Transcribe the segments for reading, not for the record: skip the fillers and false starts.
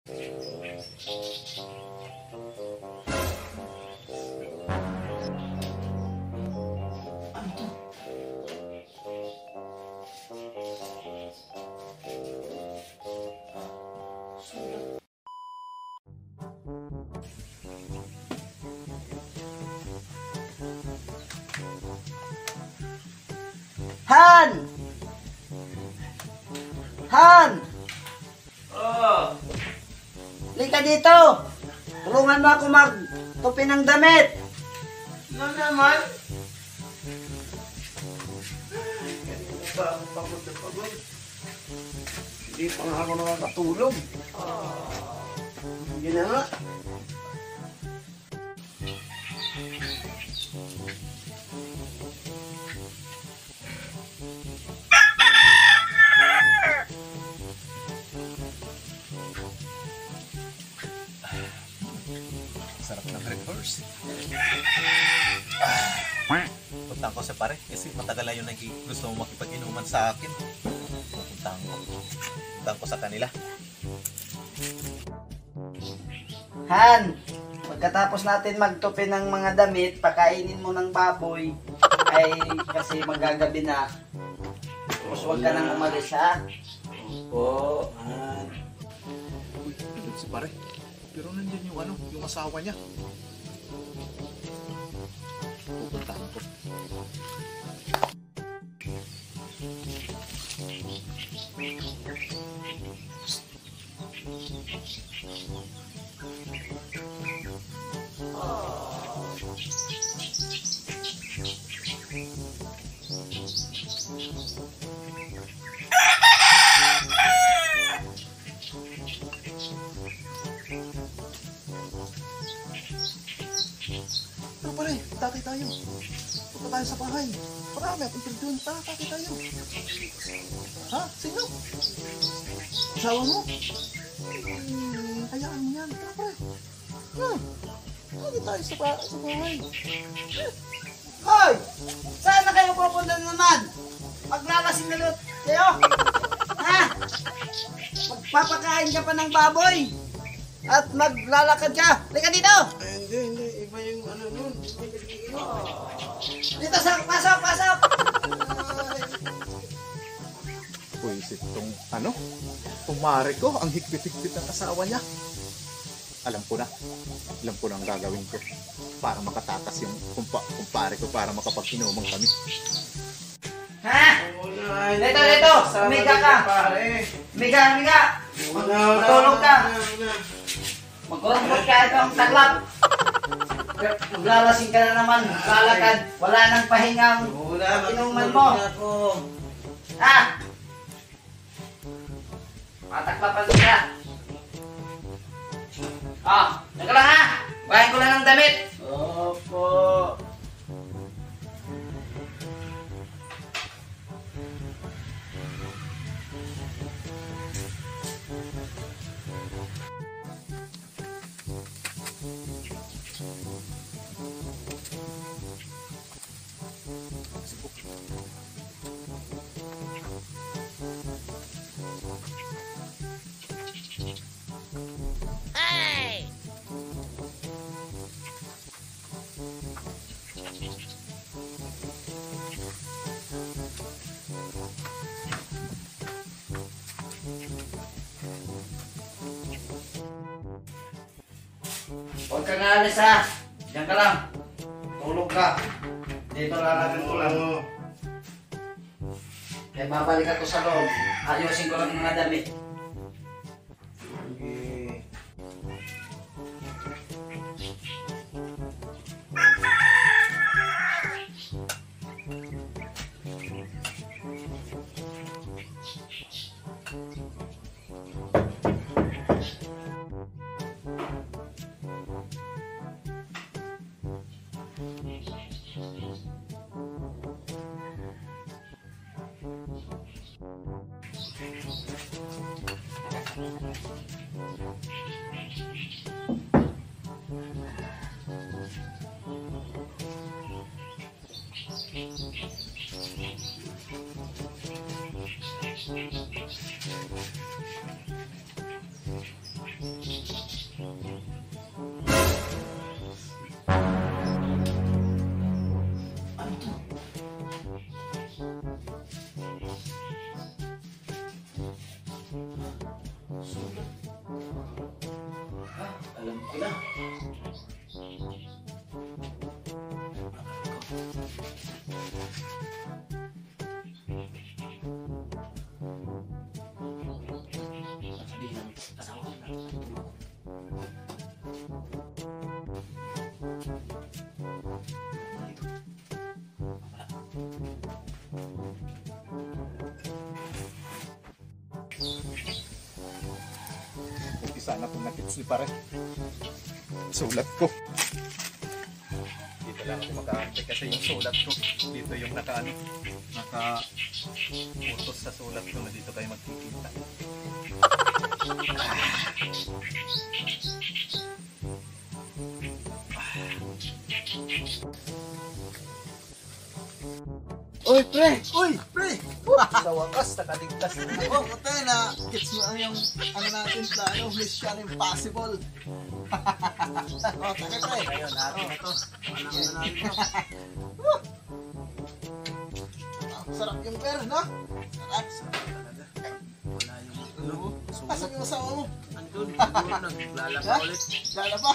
Han! Han! Oh, Lika dito! Tulungan mo ako magtupi ng damit! ano naman? Kanina pa ako pagod na pagod. Hindi pa nga ako nakakatulog. Hindi na nga. Sarap ng reverse. Puntang ko sa pare kasi matagal na yung gusto mo makipag-inuman sa akin. Puntang ko sa kanila. Han! Pagkatapos natin magtupi ng mga damit, pakainin mo ng baboy, ay kasi magagabi na. Tapos huwag ka nang umalis, ha? Opo, Uy, tulog si pare. Pero nandiyan yung asawa niya. Pupuntahan ko. Pero pare, tatay tayo. Punta tayo sa bahay. Marami at interview. Tatay tayo. Ha? Sino? Asawa mo? Hayaan mo yan. Tara pare. Tatay tayo sa bahay. Hoy! Saan na kayo pupunta naman? Maglalasing na lut kayo? Ha? Magpapakain ka pa ng baboy? At maglalakad ka? Lika dito! Ay, hindi. Iba yung ano nun. Dito sa pasok! Pwisit tong kumare ko, ang higpit-higpit ng asawa niya. Alam ko na ang gagawin ko para makatakas yung kumpare ko para makapag-inuman kami. Ha? Dito! Umiga ka! Umiga! Matulog ka! Magkurungkot ka itong taglap! Maglalasing ka na naman, lalakad, wala nang pahingang inuman mo. Ha? Mataklapan ka. Teka lang ha! Bahin ko lang ng damit. Opo. Huwag kang aalis ha. Diyan ka lang. Tulog ka. Dito lalagyan ko lang. Kaya babalik ako sa loob. Ayusin ko lang yung mga damit. Ano to? Sulat. Ah, alam ko na. Sabihin ng asawa ko na. Umpisa na itong nakits ni pare. Sulat ko. Dito lang ako mag-aantay kasi yung sulat ko. Dito yung naka-utos sa sulat ko na dito kayo magkikita. Uy, pre! Uy, pre! Sa wakas, nakaligtas na ako. Matay na, gets mo yung natin plano, Mission Impossible. Taka pre. Ayun, natin na to. Alam na natin to. Sarap yung per, no? Sarap. Wala yung ano. Asan yung asawa mo? Andun, siguro naglalaba ulit. Lalaba.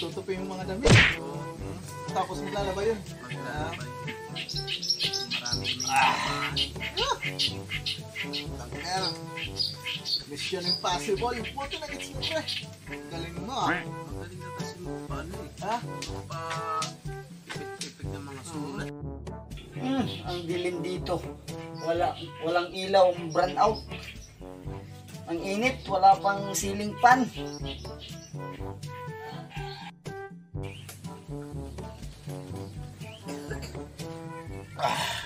Tutupi yung mga damit. Tapos maglalaba yun. Maglalaba. Marami Pero, Mission Impossible. Buti na gets mo pre. Galing mo ah. magaling na kasi paano eh. Ha? Pa-ipit-ipit ng mga sulat. Ang dilim dito. Walang ilaw, brown out. Ang init, wala pang ceiling fan.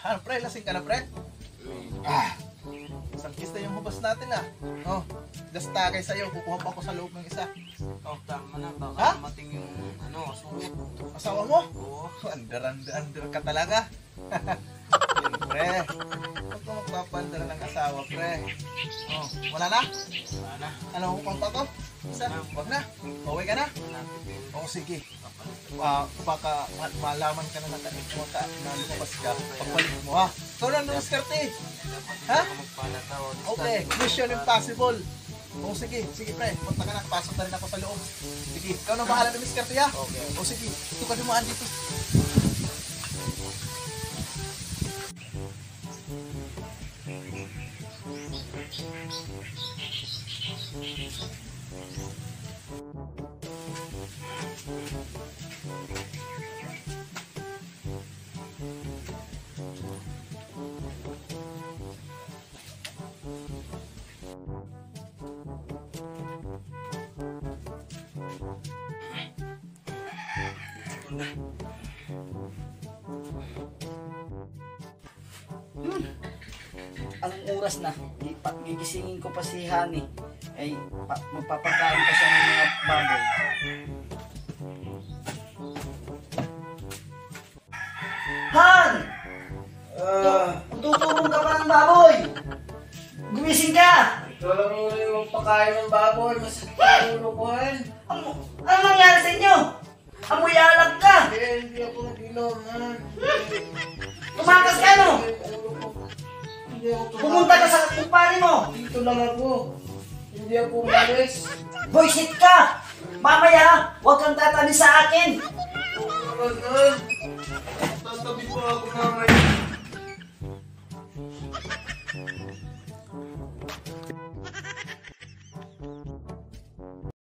Ano pre, lasing ka na pre? Isang kiss na yung hubas natin ah. Oh, just tagay sa'yo, kukuha pa ako sa loob ng isa. Oh, tama na. Ha? Baka mating yung sungot. Asawa mo? Oo. Under ka talaga. Yun, pre. Huwag ka magpapandar ng asawa, pre. Oh, wala na? Wala na. Ano, upang pa to? Isa? Huwag na. Uwi ka na? Oo, sige. Baka malaman ka na nakalit mo na lumabas ka. Pagpalit mo, ha? Ikaw na, Nuskarte. Ha? Okay, Mission Impossible. Oo, sige. Sige, pre. Punta ka na. Pasok na rin ako sa loob. Sige. Ikaw na bahala ng Nuskarte, ha? Okay. O, sige. Ito ka dumaan dito. Anong oras na? Gigisingin ko pa si Hani. Ay, magpapakain pa siya ng mga baboy. Han! Tutulong ka pa ng baboy! Gumising ka! Ito lang muna yung pagkain ng baboy. Masakit ang ulo ko, Han. Ano nangyari sa inyo? Amoy alak ka! Hindi ako nag-inom, Han. Tumakas ka, no? Hindi ako Pumunta ka sa kumpare mo! Dito lang ako. Hindi ako umalis. Boysit ka! Mamaya, huwag kang tatabi sa akin! Oo naman, Han. Tatabi pa ako mamaya.